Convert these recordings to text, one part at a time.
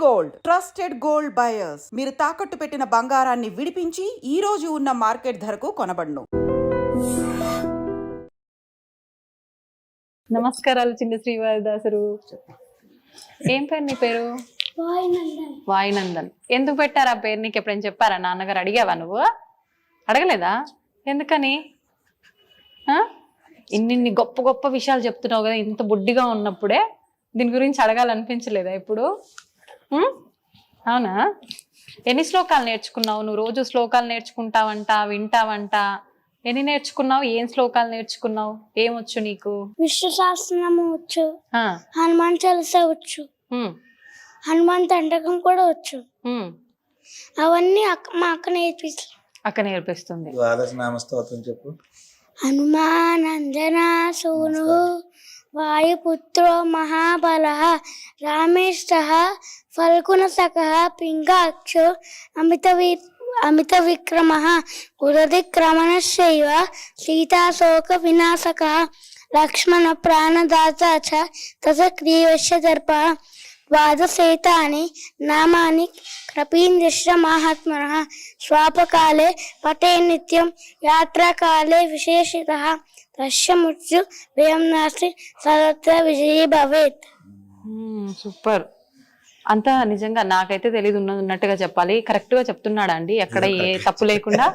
Gold, trusted gold buyers. మీరు తాకట్టు పెట్టిన బంగారాన్ని విడిపించి ఈ రోజు ఉన్న మార్కెట్ ధరకు కొనబడును. నమస్కారాలు చిన్న శ్రీవారిదాసరు. ఏం పేరు నీ పేరు? వాయునందన్. ఎందుకు పెట్టారు ఆ పేరు? నీకు ఎప్పుడైనా చెప్పారా? నాన్నగారు అడిగావా? నువ్వు అడగలేదా? ఎందుకని? ఇన్ని గొప్ప గొప్ప విషయాలు చెప్తున్నావు కదా, ఇంత బుడ్డిగా ఉన్నప్పుడే దీని గురించి అడగాలనిపించలేదా ఇప్పుడు? అవునా? ఎన్ని శ్లోకాలు నేర్చుకున్నావు నువ్వు? రోజు శ్లోకాలు నేర్చుకుంటావంట, వింటావంట. ఎన్ని నేర్చుకున్నావు? ఏం శ్లోకాలు నేర్చుకున్నావు? ఏమొచ్చు నీకు? విష్ణు సహస్రనామం వచ్చు, హనుమాన్ చాలీసా వచ్చు, హనుమాన్ దండకం కూడా వచ్చు. అవన్నీ మా అక్క నేర్పిస్తుంది. అక్క నేర్పిస్తుంది. ద్వాదశ నామ స్తోత్రం చెప్పు. హనుమానందన సూను వాయుపుత్రో మహాబలః రామేష్టః ఫల్గుణసఖః పింగాక్షో అమిత విక్రమః ఉదధిక్రమణశ్చైవ సీతాశోక వినాశకః లక్ష్మణ ప్రాణదాత చ తసగ్రీవస్య దర్పః ద్వాదశేతాని నామాని కపీంద్రశ్చ మహాత్మనః స్వాపకాలే పఠే నిత్యం యాత్రాకాలే విశేషితః తస్య మృత్యు భయం నాస్తి సర్వత్ర విజయీ భవేత్. సూపర్. అంతా నిజంగా నాకైతే తెలియదు, ఉన్నట్టుగా చెప్పాలి. కరెక్ట్ గా చెప్తున్నాడా అండి? ఎక్కడ ఏ తప్పు లేకుండా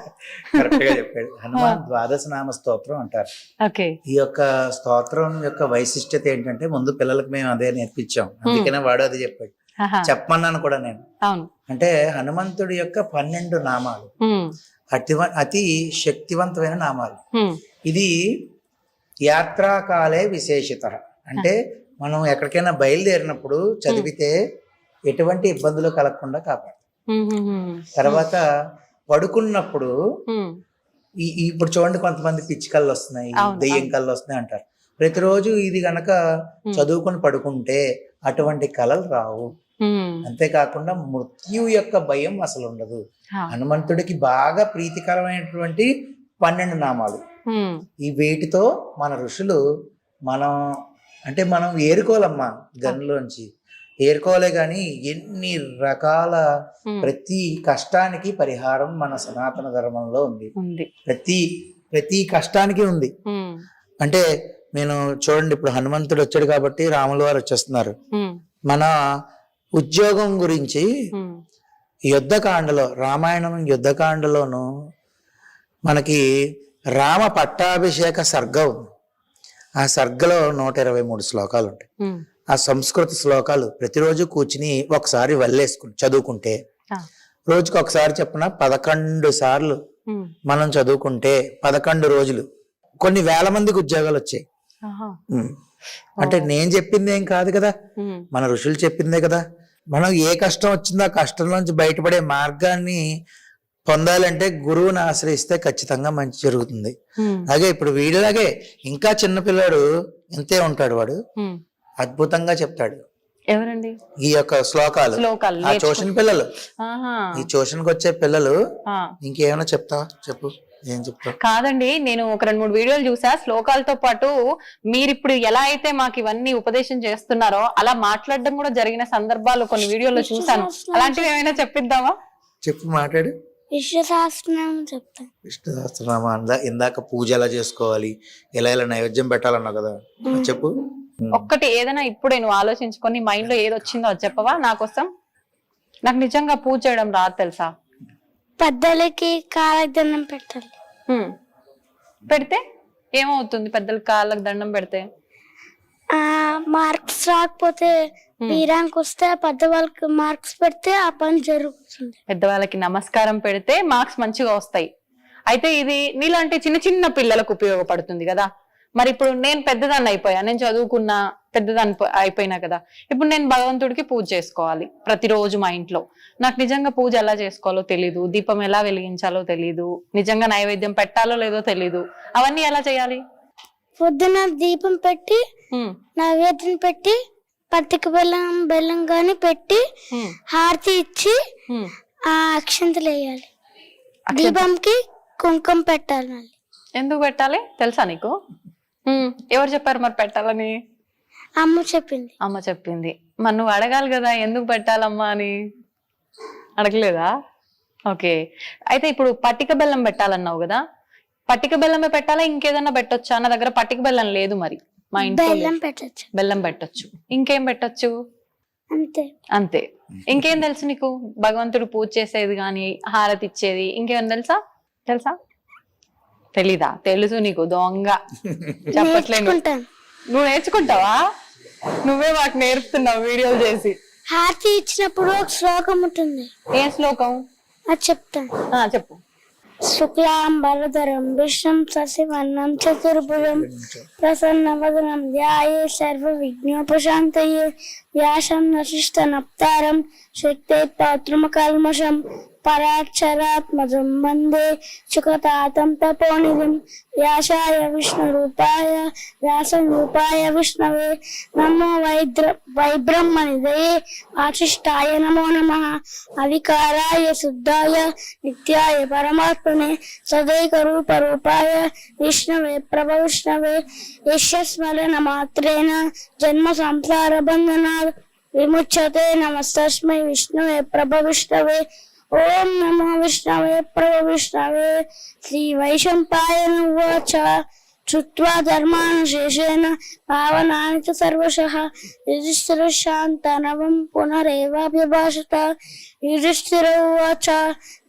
కరెక్ట్ గా చెప్పాడు. హనుమాన్ ద్వాదశ నామ స్తోత్రం అంటారు. ఓకే. ఈ యొక్క స్తోత్రం యొక్క వైశిష్టత ఏంటంటే, ముందు పిల్లలకు మేము అదే నేర్పించాం, అందుకనే వాడు అది చెప్పాడు. చెప్పమన్నాను కూడా నేను. అవును. అంటే హనుమంతుడి యొక్క 12 నామాలు అతి శక్తివంతమైన నామాలు. ఇది యాత్రాకాలే విశేషిత. అంటే మనం ఎక్కడికైనా బయలుదేరినప్పుడు చదివితే ఎటువంటి ఇబ్బందులు కలగకుండా కాపాడు. తర్వాత పడుకున్నప్పుడు ఇప్పుడు చూడండి, కొంతమంది పిచ్చి కళ్ళు వస్తున్నాయి, దెయ్యం కళ్ళు వస్తున్నాయి అంటారు. ప్రతిరోజు ఇది గనక చదువుకొని పడుకుంటే అటువంటి కళలు రావు. అంతేకాకుండా మృత్యు యొక్క భయం అసలు ఉండదు. హనుమంతుడికి బాగా ప్రీతికరమైనటువంటి 12 నామాలు. ఈ వీటితో మన ఋషులు మనం ఏరుకోవాలమ్మా, గన్లోంచి ఏరుకోలే గాని ఎన్ని రకాల ప్రతి కష్టానికి పరిహారం మన సనాతన ధర్మంలో ఉంది. ప్రతి కష్టానికి ఉంది. అంటే నేను చూడండి, ఇప్పుడు హనుమంతుడు వచ్చాడు కాబట్టి రాముల వారు వచ్చేస్తున్నారు. మన ఉద్యోగం గురించి యుద్ధకాండలో, రామాయణం యుద్ధకాండలోను మనకి రామ పట్టాభిషేక సర్గం, ఆ సర్గలో 123 శ్లోకాలు ఉంటాయి. ఆ సంస్కృత శ్లోకాలు ప్రతిరోజు కూర్చుని ఒకసారి వల్లేసుకుని చదువుకుంటే, రోజుకి ఒకసారి చెప్పిన 11 సార్లు మనం చదువుకుంటే 11 రోజులు కొన్ని వేల మందికి ఉద్యోగాలు వచ్చాయి. అంటే నేను చెప్పింది ఏం కాదు కదా, మన ఋషులు చెప్పిందే కదా. మనం ఏ కష్టం వచ్చిందో ఆ కష్టంలోంచి బయటపడే మార్గాన్ని పొందాలంటే గురువుని ఆశ్రయిస్తే ఖచ్చితంగా మంచి జరుగుతుంది. అలాగే ఇప్పుడు వీడిలాగే ఇంకా చిన్నపిల్లాడు ఇంతే ఉంటాడు, వాడు అద్భుతంగా చెప్తాడు. ఎవరండి? ఈ యొక్క శ్లోకాలు ఆ ట్యూషన్ పిల్లలు, ఈ ట్యూషన్కి వచ్చే పిల్లలు. ఇంకేమైనా చెప్తావా? చెప్పు. ఏం చెప్తావు? కాదండి, నేను ఒక 2-3 వీడియోలు చూసా. శ్లోకాలతో పాటు మీరు ఇప్పుడు ఎలా అయితే మాకు ఇవన్నీ ఉపదేశం చేస్తున్నారో అలా మాట్లాడడం కూడా జరిగిన సందర్భాలు కొన్ని వీడియోలో చూసాను. అలాంటివి ఏమైనా చెప్పిద్దామా? చెప్పు, మాట్లాడు. విష్ణు సహస్రనామం చెప్తాను. విష్ణు సహస్రనామం ఇందాక పూజ ఎలా చేసుకోవాలి, ఎలా నైవేద్యం పెట్టాలన్నావు కదా, చెప్పు. ఒక్కటి ఏదైనా ఇప్పుడే నువ్వు ఆలోచించుకొని మైండ్ లో ఏది వచ్చిందో అది చెప్పవా నా కోసం? నాకు నిజంగా పూజ చేయడం రాదు తెలుసా. పెద్దలకి కాళ్ళకి దండం పెట్టాలి. పెడితే ఏమవుతుంది? పెద్దలకి కాళ్ళకి దండం పెడితే మార్క్స్ రాకపోతే ర్యాంక్ వస్తే పెద్దవాళ్ళకి మార్క్స్ పెడితే ఆ పని జరుగుతుంది. పెద్దవాళ్ళకి నమస్కారం పెడితే మార్క్స్ మంచిగా వస్తాయి. అయితే ఇది నీలాంటి చిన్న చిన్న పిల్లలకు ఉపయోగపడుతుంది కదా. మరి ఇప్పుడు నేను పెద్దదాన్ని అయిపోయా, నేను చదువుకున్నా, పెద్దదాన్ని అయిపోయినా కదా. ఇప్పుడు నేను భగవంతుడికి పూజ చేసుకోవాలి ప్రతిరోజు మా ఇంట్లో. నాకు నిజంగా పూజ ఎలా చేసుకోవాలో తెలీదు, దీపం ఎలా వెలిగించాలో తెలీదు, నిజంగా నైవేద్యం పెట్టాలో లేదో తెలీదు. అవన్నీ ఎలా చేయాలి? పొద్దున దీపం పెట్టి నైవేద్యం పెట్టి పత్తిక బెల్లం గాని పెట్టి హారతి ఇచ్చి ఆ అక్షంతలు వేయాలి. దీపంకి కుంకుమ పెట్టాలి. ఎందుకు పెట్టాలి తెలుసా నీకు? ఎవరు చెప్పారు మరి పెట్టాలని? అమ్మ చెప్పింది. అమ్మ చెప్పింది. మరి నువ్వు అడగాలి కదా ఎందుకు పెట్టాలమ్మా అని, అడగలేదా? ఓకే, అయితే ఇప్పుడు పట్టిక బెల్లం పెట్టాలన్నావు కదా, పట్టిక బెల్లమే పెట్టాలా ఇంకేదన్నా పెట్టొచ్చా? నా దగ్గర పట్టిక బెల్లం లేదు, మరి మా ఇంట్లో బెల్లం పెట్టచ్చు. బెల్లం పెట్టొచ్చు. ఇంకేం పెట్టొచ్చు? అంతే. అంతే. ఇంకేం తెలుసు నీకు? భగవంతుడు పూజ చేసేది కానీ, హారతి ఇచ్చేది ఇంకేమైనా తెలుసా? తెలీదా? తెలుసు నీకు, దొంగ చెప్పట్లేదు. నేర్చుకుంటాను. నువ్వు నేర్చుకుంటావా? నువ్వే మాకు నేర్పుతున్నావు వీడియోలు చేసి. హారతి ఇచ్చినప్పుడు ఒక శ్లోకం ఉంటుంది. ఏ శ్లోకం? అది చెప్తాను. చెప్పు. శుక్లాంబరధరం విష్ణుం శశివర్ణం చతుర్భుజం ప్రసన్నవదనం ధ్యాయే సర్వ విఘ్నోపశాంతయే వ్యాసం వశిష్ఠ నప్తారం శక్తే పాత్రమకల్మషం పరాక్షరాత్మజం వందే సుఖతాతం తపోనిధిం వ్యాసాయ విష్ణురూపాయ వ్యాసరూపాయ విష్ణవే నమో వైబ్రహ్మనిధయే వాసిష్ఠాయ నమో నమః అవికారాయ శుద్ధాయ నిత్యాయ పరమాత్మనే సదైకరూపరూపాయ విష్ణవే ప్రభవిష్ణవే యస్య స్మరణ మాత్రేణ జన్మ సంసార బంధనాత్ విముచ్యతే నమస్తస్మై విష్ణవే ప్రభవిష్ణవే ఓం నమో విష్ణవే ప్రభవిష్ణవే శ్రీ వైశంపాయన ఉవాచ శ్రుత్వా ధర్మానుశేషేణ పావనాని చ సర్వశః యుధిష్ఠిరः శాంతనవం పునరేవాభ్యభాషత యుధిష్ఠిర ఉవాచ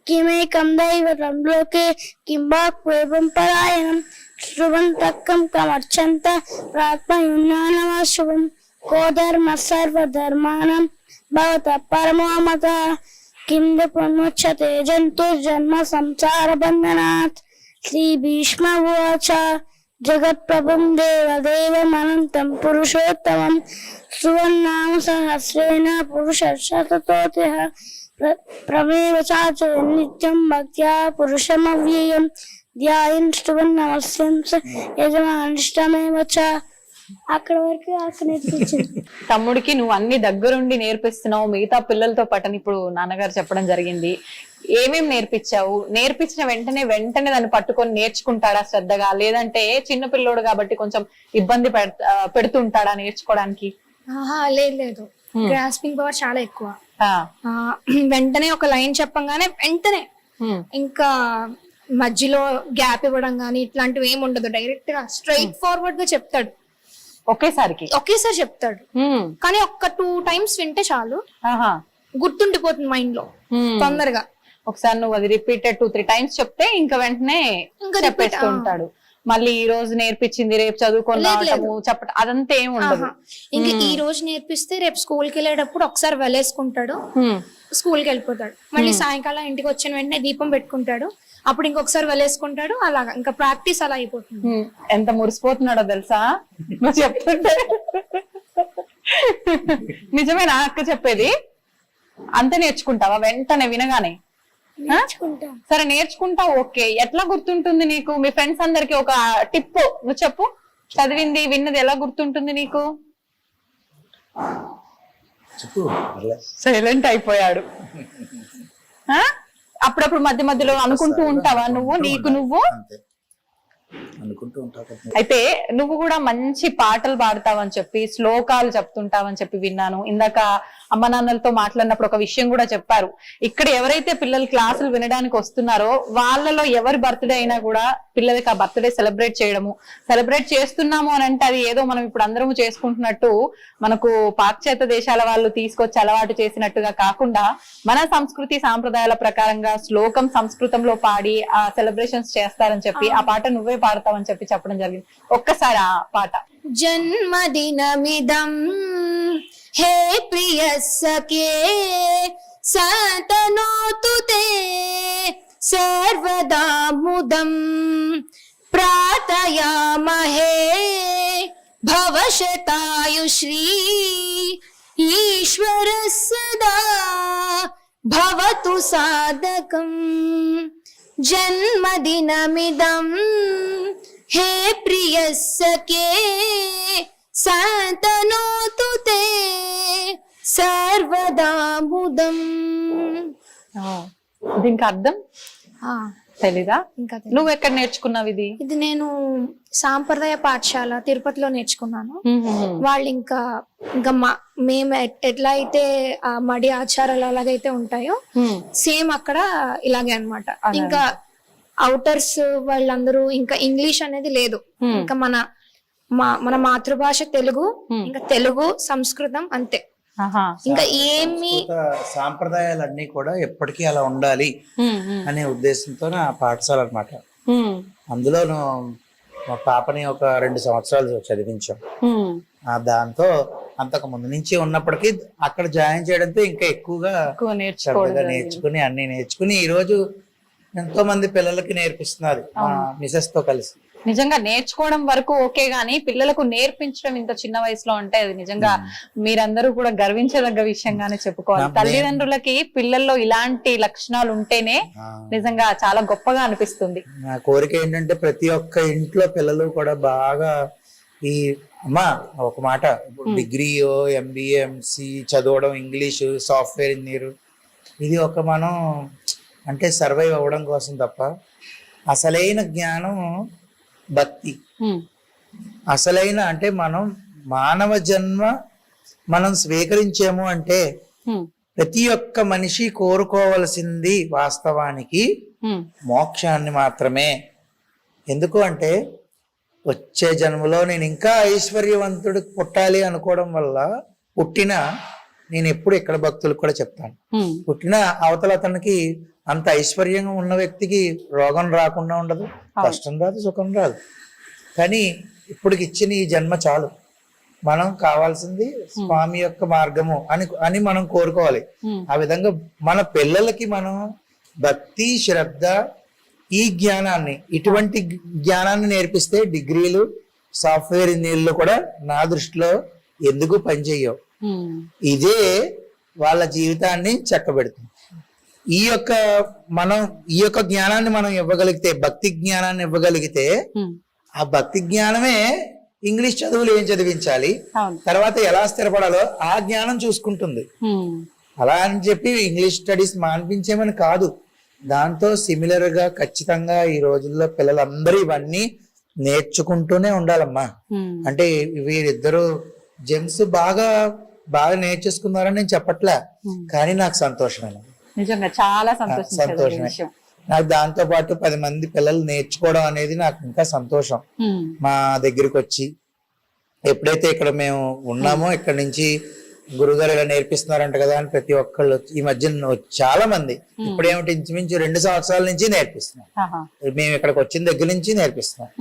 కిమేకం దైవతం లోకే కిం వాక్వేవం పరాయణం శృణ్వంతక్కం కమర్చంత ప్రాత్మయున్నానమాశుభం కో ధర్మ సర్వధర్మాణం భవతః పరమో మతః కిం పునముచ్యతే జంతుర్జన్మ సంసార బంధనాత్. శ్రీ భీష్మ ఉవాచ జగత్ప్రభుం దేవదేవమనంతం పురుషోత్తమం సువర్నామ సహస్రేణ పురుషశతతోతిః ప్రమేవ చాచ నిత్యం భక్త్యా పురుషమవ్యయం ధ్యాయన్ శ్రువన్నమస్యం యజమానిష్టమేవ చ. అక్కడ వరకు నేర్పించింది. తమ్ముడికి నువ్వు అన్ని దగ్గరుండి నేర్పిస్తున్నావు, మిగతా పిల్లలతో పాటు ఇప్పుడు నాన్నగారు చెప్పడం జరిగింది. ఏమేం నేర్పించావు? నేర్పించిన వెంటనే దాన్ని పట్టుకొని నేర్చుకుంటాడా శ్రద్ధగా, లేదంటే చిన్న పిల్లోడు కాబట్టి కొంచెం ఇబ్బంది పెడుతుంటాడా నేర్చుకోవడానికి? లేదు, గ్రాస్పింగ్ పవర్ చాలా ఎక్కువ. వెంటనే ఒక లైన్ చెప్పంగానే వెంటనే, ఇంకా మధ్యలో గ్యాప్ ఇవ్వడం గానీ ఇట్లాంటివి ఏమి ఉండదు. డైరెక్ట్ గా స్ట్రైట్ ఫార్వర్డ్ గా చెప్తాడు. ఒకేసారి చెప్తాడు, కానీ ఒక్క 2 times వింటే చాలు, గుర్తుండిపోతుంది మైండ్ లో తొందరగా. ఒకసారి నువ్వు అది రిపీటెడ్ 2-3 times చెప్తే ఇంకా వెంటనే చెప్పేస్తూ ఉంటాడు. మళ్ళీ ఈ రోజు నేర్పించింది రేపు చదువుకోవటము చెప్పటం అదంతా ఏమి ఉండదు. ఇంకా ఈ రోజు నేర్పిస్తే రేపు స్కూల్ కి వెళ్ళేటప్పుడు ఒకసారి వెళ్ళేసుకుంటాడు, స్కూల్ కి వెళ్ళిపోతాడు. మళ్ళీ సాయంకాలం ఇంటికి వచ్చిన వెంటనే దీపం పెట్టుకుంటాడు, అప్పుడు ఇంకొకసారి వెళ్ళేసుకుంటాడు. అలాగా ఇంకా ప్రాక్టీస్ అలా అయిపోతుంది. ఎంత మురిసిపోతున్నాడో తెలుసా నువ్వు చెప్తుంటే. నిజమేనా అక్క చెప్పేది? అంతే నేర్చుకుంటావా వెంటనే వినగానే? సరే నేర్చుకుంటా, ఓకే. ఎట్లా గుర్తుంటుంది నీకు? మీ ఫ్రెండ్స్ అందరికి ఒక టిప్ నువ్వు చెప్పు. చదివింది విన్నది ఎలా గుర్తుంటుంది నీకు? సైలెంట్ అయిపోయాడు. అప్పుడప్పుడు మధ్య మధ్యలో అనుకుంటూ ఉంటావా నువ్వు? నీకు నువ్వు అనుకుంటూ ఉంటావు. అయితే నువ్వు కూడా మంచి పాటలు పాడతావని చెప్పి, శ్లోకాలు చెప్తుంటావని చెప్పి విన్నాను. ఇందాక అమ్మ నాన్నలతో మాట్లాడినప్పుడు ఒక విషయం కూడా చెప్పారు. ఇక్కడ ఎవరైతే పిల్లలు క్లాసులు వినడానికి వస్తున్నారో వాళ్ళలో ఎవరి బర్త్డే అయినా కూడా పిల్లలకి ఆ బర్త్డే సెలబ్రేట్ చేస్తున్నాము అని అంటే అది ఏదో మనం ఇప్పుడు అందరము చేసుకుంటున్నట్టు మనకు పాశ్చాత్య దేశాల వాళ్ళు తీసుకొచ్చి అలవాటు చేసినట్టుగా కాకుండా మన సంస్కృతి సాంప్రదాయాల ప్రకారంగా శ్లోకం సంస్కృతంలో పాడి ఆ సెలబ్రేషన్స్ చేస్తారని చెప్పి ఆ పాట నువ్వే పాడతావని చెప్పి చెప్పడం జరిగింది. ఒక్కసారి ఆ పాట. జన్మదినమిదం హే ప్రియ సఖే సతనోతు తే సర్వదా ముదం ప్రార్థయామహే భవశతాయుశ్రీ ఈశ్వర సదా భవతు సాధకం. జన్మదినమిదం హే ప్రియ సఖే సతనోతు తే సర్వదా ముదం. దీనికి అర్థం తెలీదా? ఇంకా తెలీదు. నువ్వు ఎక్కడ నేర్చుకున్నావు ఇది? ఇది నేను సాంప్రదాయ పాఠశాల తిరుపతిలో నేర్చుకున్నాను. వాళ్ళు ఇంకా మేము ఎట్లా అయితే ఆ మడి ఆచారాలు అలాగైతే ఉంటాయో సేమ్ అక్కడ ఇలాగే అన్నమాట. ఇంకా అవుటర్స్ వాళ్ళందరూ ఇంకా ఇంగ్లీష్ అనేది లేదు. ఇంకా మన మాతృభాష తెలుగు, ఇంకా తెలుగు సంస్కృతం అంతే. ఇంకా ఏమి సాంప్రదాయాలన్నీ కూడా ఎప్పటికీ అలా ఉండాలి అనే ఉద్దేశంతో నా పాఠశాల అన్నమాట. అందులోను మా పాపని ఒక 2 సంవత్సరాలు చదివించాం. దాంతో అంతకు ముందు నుంచి ఉన్నప్పటికీ అక్కడ జాయిన్ చేయడంతో ఇంకా ఎక్కువగా నేర్చుకుని అన్ని నేర్చుకుని ఈ రోజు ఎంతో మంది పిల్లలకి నేర్పిస్తున్నారు మిసెస్ తో కలిసి. నిజంగా నేర్చుకోవడం వరకు ఓకే గానీ పిల్లలకు నేర్పించడం ఇంత చిన్న వయసులో అంటే అది నిజంగా మీరందరూ కూడా గర్వించదగ్గ విషయంగానే చెప్పుకోవాలి. తల్లిదండ్రులకి పిల్లల్లో ఇలాంటి లక్షణాలు ఉంటేనే నిజంగా చాలా గొప్పగా అనిపిస్తుంది. నా కోరిక ఏంటంటే ప్రతి ఒక్క ఇంట్లో పిల్లలు కూడా బాగా ఈ అమ్మా ఒక మాట డిగ్రీయో MBA MSc చదవడం, ఇంగ్లీషు, సాఫ్ట్వేర్ ఇంజనీర్, ఇది ఒక మనం అంటే సర్వైవ్ అవ్వడం కోసం తప్ప అసలైన జ్ఞానం భక్తి. అసలైన అంటే మనం మానవ జన్మ మనం స్వీకరించాము అంటే ప్రతి ఒక్క మనిషి కోరుకోవలసింది వాస్తవానికి మోక్షాన్ని మాత్రమే. ఎందుకు అంటే వచ్చే జన్మలో నేను ఇంకా ఐశ్వర్యవంతుడు పుట్టాలి అనుకోవడం వల్ల నేను ఎప్పుడు ఇక్కడ భక్తులకు కూడా చెప్తాను, పుట్టిన అవతల అతనికి అంత ఐశ్వర్యంగా ఉన్న వ్యక్తికి రోగం రాకుండా ఉండదు, కష్టం రాదు, సుఖం రాదు. కానీ ఇప్పుడు ఇచ్చిన ఈ జన్మ చాలు, మనం కావాల్సింది స్వామి యొక్క మార్గము అని మనం కోరుకోవాలి. ఆ విధంగా మన పిల్లలకి మనం భక్తి, శ్రద్ధ, ఈ జ్ఞానాన్ని, ఇటువంటి జ్ఞానాన్ని నేర్పిస్తే డిగ్రీలు, సాఫ్ట్వేర్ ఇంజనీర్లు కూడా నా దృష్టిలో ఎందుకు పనిచేయవు. ఇదే వాళ్ళ జీవితాన్ని చక్కబెడుతుంది. ఈ యొక్క జ్ఞానాన్ని మనం ఇవ్వగలిగితే, భక్తి జ్ఞానాన్ని ఇవ్వగలిగితే, ఆ భక్తి జ్ఞానమే ఇంగ్లీష్ చదువులు ఏం చదివించాలి, తర్వాత ఎలా స్థిరపడాలో ఆ జ్ఞానం చూసుకుంటుంది. అలా అని చెప్పి ఇంగ్లీష్ స్టడీస్ మాన్పించేమని కాదు, దాంతో సిమిలర్ గా ఖచ్చితంగా ఈ రోజుల్లో పిల్లలందరూ ఇవన్నీ నేర్చుకుంటూనే ఉండాలమ్మా. అంటే వీరిద్దరు జెమ్స్ బాగా నేర్చేసుకున్నారని నేను చెప్పట్లే, కానీ నాకు సంతోషమే, నిజంగా చాలా సంతోషమే. నాకు దాంతో పాటు 10 మంది పిల్లలు నేర్చుకోవడం అనేది నాకు ఇంకా సంతోషం. మా దగ్గరికి వచ్చి ఎప్పుడైతే ఇక్కడ మేము ఉన్నామో, ఇక్కడ నుంచి గురుగారు ఇలా నేర్పిస్తున్నారంట కదా అని ప్రతి ఒక్కళ్ళు ఈ మధ్య చాలా మంది ఇప్పుడేమిటి ఇంచుమించు 2 సంవత్సరాల నుంచి నేర్పిస్తున్నాం. మేము ఇక్కడికి వచ్చిన దగ్గర నుంచి నేర్పిస్తున్నాం.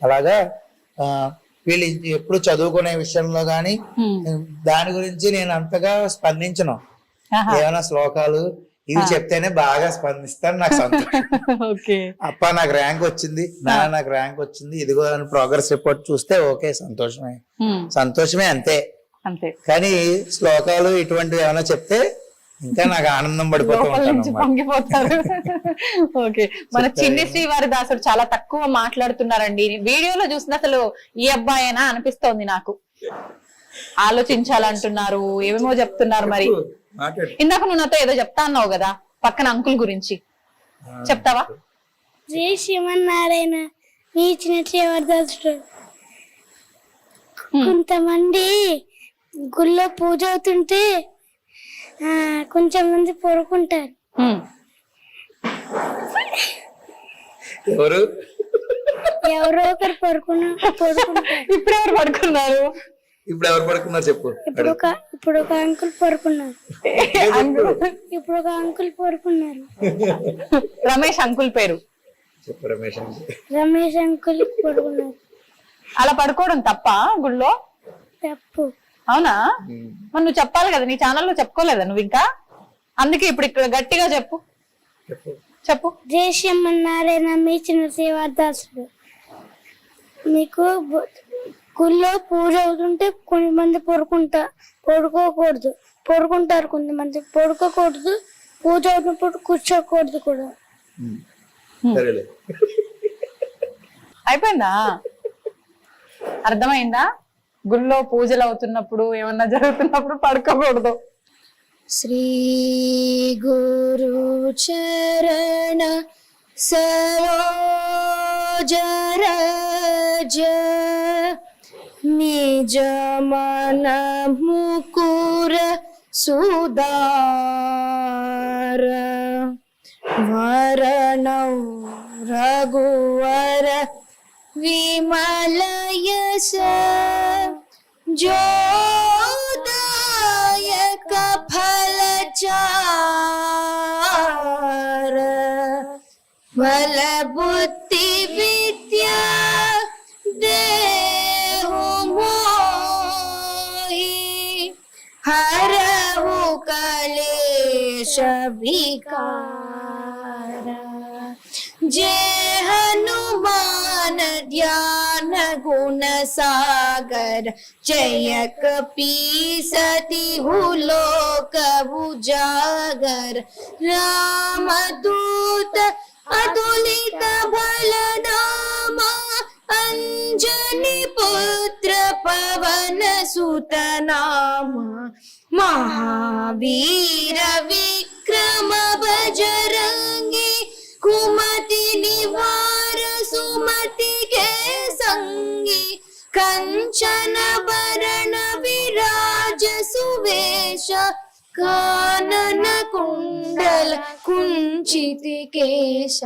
అలాగా వీళ్ళు ఎప్పుడు చదువుకునే విషయంలో గాని దాని గురించి నేను అంతగా స్పందించను. ఏమైనా శ్లోకాలు ఇవి చెప్తేనే బాగా స్పందిస్తాను, నాకు సంతోషం. అప్ప నాకు ర్యాంక్ వచ్చింది, నాకు ర్యాంక్ వచ్చింది, ఇదిగో అని ప్రోగ్రెస్ రిపోర్ట్ చూస్తే ఓకే, సంతోషమే అంతే. కానీ శ్లోకాలు ఇటువంటివి ఏమైనా చెప్తే ఇంకా నాకు ఆనందం పొంగిపోతారు. ఓకే, మన చిన్ని శ్రీవారి దాసుడు చాలా తక్కువ మాట్లాడుతున్నారండి. వీడియోలో చూసిన అసలు ఈ అబ్బాయేనా అనిపిస్తోంది నాకు. ఆలోచించాలంటున్నారు, ఏమేమో చెప్తున్నారు. మరి ఇందాక నువ్వు నాతో ఏదో చెప్తా అన్నావు కదా పక్కన అంకుల్ గురించి, చెప్తావా? శ్రీ శ్రీమన్నారాయణ మీ చిన్న కొంతమంది గుళ్ళో పూజ అవుతుంటే కొంచెం మంది పడుకుంటారు. ఎవరో ఒకరు పడుకుంటారు. ఇప్పుడు ఎవరు పడుకున్నారు? చెప్పు. ఇప్పుడు ఒక అంకుల్ పడుకున్నారు. రమేష్ అంకుల్ పేరు రమేష్ అంకుల్ పడుకున్నారు. అలా పడుకోవడం తప్ప గుళ్ళో? తప్పు. అవునా? మరి నువ్వు చెప్పాలి కదా, నీ ఛానల్లో చెప్పుకోలేదా నువ్వు ఇంకా? అందుకే ఇప్పుడు ఇక్కడ గట్టిగా చెప్పు. జై శ్రీమన్నారాయణ మీ చిన్న శ్రీవారదాసుడు. మీకు గుళ్ళో పూజ అవుతుంటే కొంతమంది పడుకోకూడదు, పడుకుంటారు. కొంతమంది పడుకోకూడదు, పూజ అవుతున్నప్పుడు కూర్చోకూడదు కూడా. అయిపోయిందా? అర్థమైందా? గుళ్ళో పూజలు అవుతున్నప్పుడు, ఏమన్నా జరుగుతున్నప్పుడు పడుకోకూడదు. శ్రీ గురు చరణ सरोज रज निज मन मुकुर सुदार वरणौ रघुवर विमल यश जोदायक फल चार बल बुद्धि विद्या देहु मोहि हरहु कलेश विकार जय हनुमान ध्यान गुण सागर जय कपीसतिहु लोक उजागर रामदूत अतुलित बलधामा अंजनी पुत्र पवन सुत नामा महावीर विक्रम बजरंगी कुमति निवार सुमति के संगी कंचन बरण विराज सुवेश कानन कुंडल कुंचित केश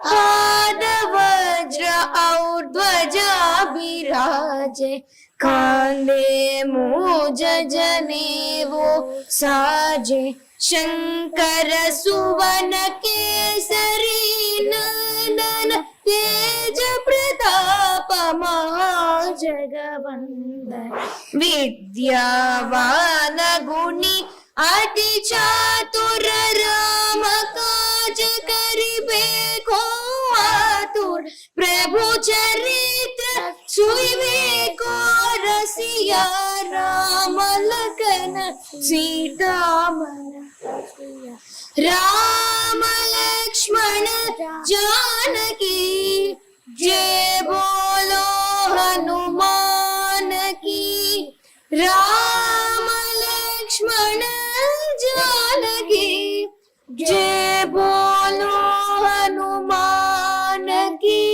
हाथ वज्र और ध्वजा विराजे कांधे मूज जनेऊ साजे शंकर सुवन केसरी नंदन तेज प्रताप महाजगवंदन विद्यावान गुणी अति चातुर राम काज करिबे को आतुर प्रभु चरित्र सुइबे को रसिया राम लखन सीता राम लक्ष्मण जानकी जय बोलो हनुमान की राम लक्ष्मण जानकी जय बोलो हनुमान की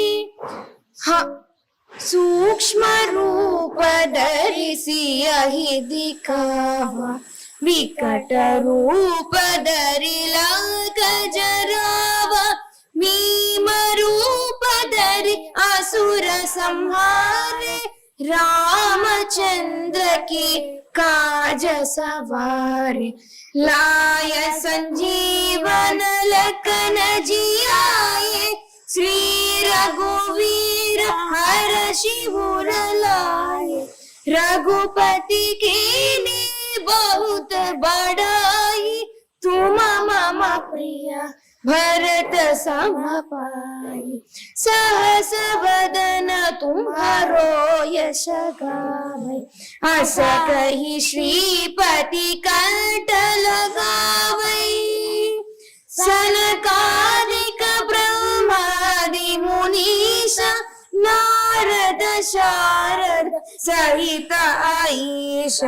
सूक्ष्म रूप धरिसि यहि दिखावा विकट रूप धरि लंक जरावा भीम रूप धरि असुर संहारे रामचंद्र की काज सवारे लाय संजीवन लखन जियाए श्री रघुवीर हर्षि उर लाए रघुपति कीन्ही बहुत बड़ाई तुम मम प्रिय भरत सम पाई सहस वदन तुम्हारो यश गावै हस कहि श्रीपति कंठ लगावै सनकादिक ब्रह्मादि मुनीश नारद शारद सहित आईश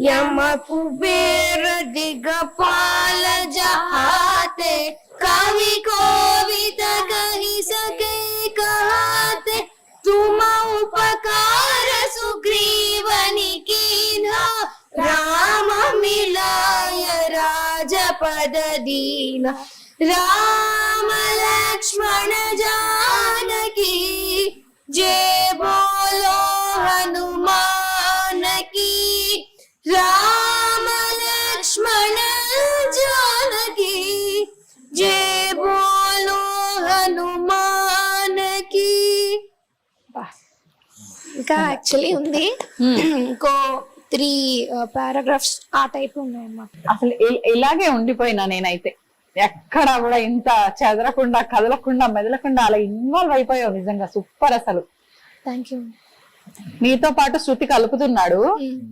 यम कुबेर दिगपाल जहाते कवि कोविद कहि सके कहते तुम उपकार सुग्रीवनि कीन्हा राम मिलाय राजपद दीना राम लक्ष्मण जानकी जय बोलो हनुमान की राम लक्ष्मण जानकी जय बोलो हनुमान की ఇంకా యాక్చువల్లీ ఉంది ఇంకో 3 పారాగ్రాఫ్స్ ఆ టైప్ ఉన్నాయన్నమాట. అసలు ఇలాగే ఉండిపోయినా నేనైతే ఎక్కడ కూడా ఇంత చెదరకుండా కదలకుండా మెదలకుండా అలా ఇన్వాల్వ్ అయిపోయావు. నిజంగా సూపర్. అసలు థ్యాంక్ యూ. నీతో పాటు శృతి కలుపుతున్నాడు,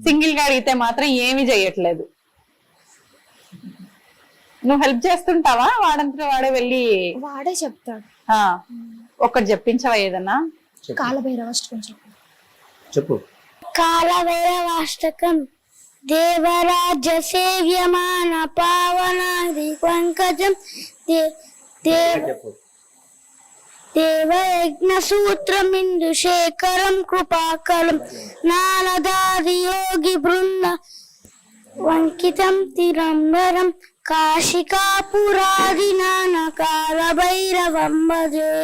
సింగిల్ గా అడిగితే మాత్రం ఏమీ చెయ్యట్లేదు. నువ్వు హెల్ప్ చేస్తుంటావా? వాడంతా వాడే వెళ్ళి వాడే చెప్తాడు. ఒక్కటి చెప్పించవా ఏదన్నా? కాలభైరవాష్టకం చెప్పు. కాలభైరవాష్టకం దేవరాజ్య సేవ్యమాన పావనాది పంకజం చెప్పు. దేవయజ్ఞ సూత్రమిందు శేఖరం కృపాకలం నారదాది యోగి బృంద వంకితం తిరంబరం కాశికాపురాది నానకాల భైరవం భజే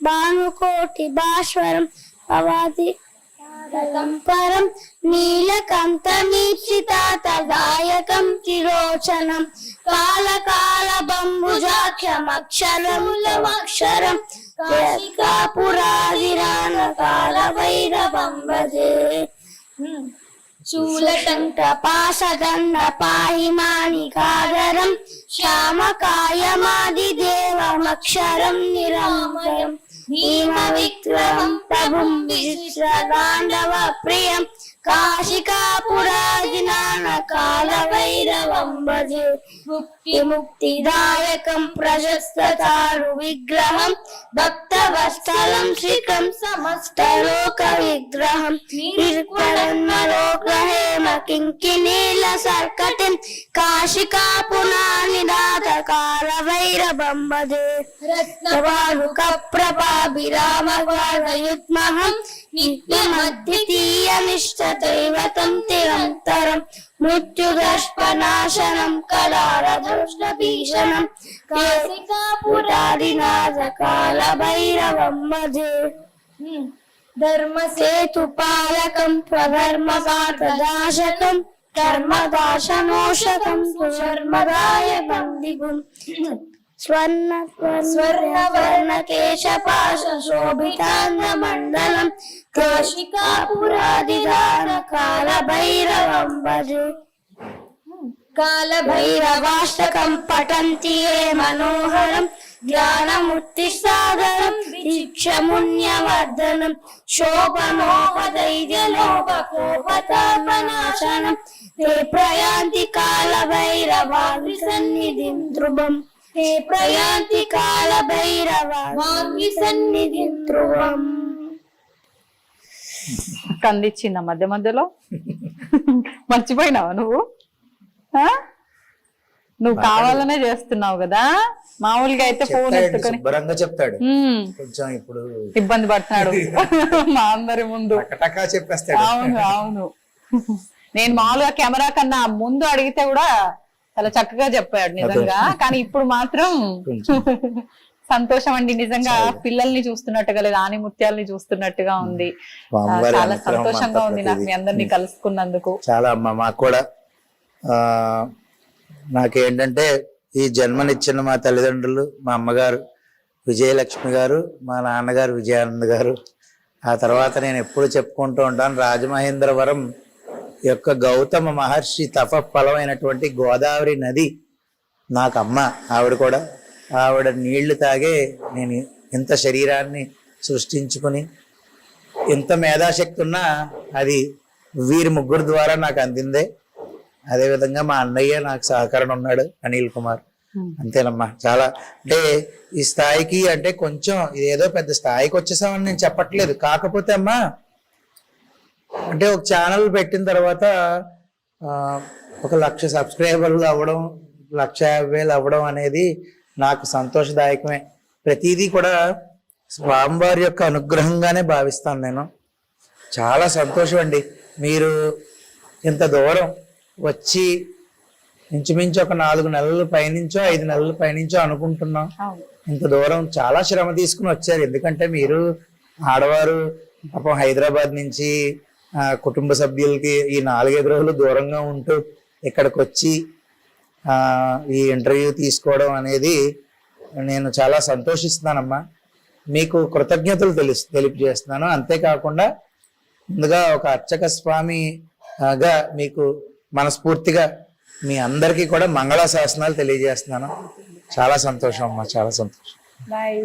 భానుకోటి భాస్వరం పవాది పరం నీలకంఠమీప్సితాతగాయకం త్రిలోచనం కాళకాల బంబుజాక్షమక్షరములమక్షరం కాశికాపురాదిరానకాల భైరవం భజే శూలకంఠ పాశదండ పాహి మాణికాధరం శ్యామకాయమాదిదేవమక్షరం నిరామయం భీమ విక్రమం ప్రభుం విశ్రగాండవ ప్రియం కాశికాపురాదినానకాల భైరవం భజే ముక్తిదాయకం ప్రశస్తతారు విగ్రహం భక్తవత్సలం శ్రీకం సమస్తలోక విగ్రహం నిర్మలోకహేమ కింకినీల సర్కటిం కాశికాపురానినాథకాల భైరవం భజే రత్నవాలుక ప్రభాభిరామయుగ్మహం నిత్యమద్వితీయమిష్టదైవతం నిరంతరం మృత్యుదర్శనాశనం కళారదృష్టభీషణం కాశికాపురాదినాథకాల భైరవం భజే ధర్మసేతుపాలకం స్వధర్మపాతదాశకం ధర్మదాశనోషకం సుధర్మదాయ బందిగుం స్వర్ణకేశపాశోభితాంగమండలం కాశికాపురాదిదానకాల భైరవం భజే కాళభైరవాష్టకం పఠంతి ఏ మనోహరం జ్ఞానముత్తిసాగరం దీక్షమున్యవర్ధనం శోభనోపధైర్యలోపకోపతాపనాశనం తే ప్రయాంతి కాళభైరవాగ్ని సన్నిధిం ధ్రువం తే ప్రయాంతి కాళభైరవాగ్ని సన్నిధిం ధ్రువం. కందిచ్చిందా మధ్య మధ్యలో? మర్చిపోయినావా నువ్వు? నువ్వు కావాలనే చేస్తున్నావు కదా. మామూలుగా అయితే ఫోన్ ఎత్తుకొని శుభ్రంగా చెప్తాడు, కొంచెం ఇప్పుడు ఇబ్బంది పడుతున్నాడు మా అందరి ముందు. చెప్పేస్తాడు. అవును అవును, నేను మామూలుగా కెమెరా కన్నా ముందు అడిగితే కూడా చాలా చక్కగా చెప్పాడు నిజంగా. కానీ ఇప్పుడు మాత్రం సంతోషం అండి, నిజంగా పిల్లల్ని చూస్తున్నట్టుగా లేదు, ఆనిముత్యాలని చూస్తున్నట్టుగా ఉంది. చాలా సంతోషంగా ఉంది నాకు మీ అందరినీ కలుసుకున్నందుకు. చాలా అమ్మ మాకు కూడా. నాకేంటంటే ఈ జన్మనిచ్చిన మా తల్లిదండ్రులు, మా అమ్మగారు విజయలక్ష్మి గారు, మా నాన్నగారు విజయానంద్ గారు. ఆ తర్వాత నేను ఎప్పుడు చెప్పుకుంటూ ఉంటాను, రాజమహేంద్రవరం యొక్క గౌతమ మహర్షి తపఫలమైనటువంటి గోదావరి నది నాకు అమ్మ. ఆవిడ కూడా, ఆవిడ నీళ్లు తాగే నేను ఇంత శరీరాన్ని సృష్టించుకుని ఎంత మేధాశక్తి ఉన్నా అది వీరి ముగ్గురు ద్వారా నాకు అందిందే. అదేవిధంగా మా అన్నయ్య నాకు సహకరణ ఉన్నాడు, అనిల్ కుమార్. అంతేనమ్మా. చాలా అంటే ఈ స్థాయికి అంటే కొంచెం ఇదేదో పెద్ద స్థాయికి వచ్చేసామని నేను చెప్పట్లేదు. కాకపోతే అమ్మా అంటే ఒక ఛానల్ పెట్టిన తర్వాత 1,00,000 సబ్స్క్రైబర్లు అవ్వడం, 1,50,000 అవ్వడం అనేది నాకు సంతోషదాయకమే. ప్రతిదీ కూడా స్వామివారి యొక్క అనుగ్రహంగానే భావిస్తాను నేను. చాలా సంతోషం అండి. మీరు ఇంత దూరం వచ్చి ఇంచుమించు ఒక 4 నెలల పైనుంచో 5 నెలల పైనుంచో అనుకుంటున్నాం. ఇంత దూరం చాలా శ్రమ తీసుకుని వచ్చారు. ఎందుకంటే మీరు ఆడవారు పాపం హైదరాబాద్ నుంచి కుటుంబ సభ్యులకి ఈ 4-5 రోజులు దూరంగా ఉంటూ ఇక్కడికి వచ్చి ఈ ఇంటర్వ్యూ తీసుకోవడం అనేది నేను చాలా సంతోషిస్తున్నానమ్మా. మీకు కృతజ్ఞతలు తెలియజేస్తున్నాను. అంతేకాకుండా ముందుగా ఒక అర్చక స్వామిగా మీకు మనస్ఫూర్తిగా మీ అందరికీ కూడా మంగళాశాసనాలు తెలియజేస్తున్నాను. చాలా సంతోషం అమ్మా, చాలా సంతోషం. బాయ్.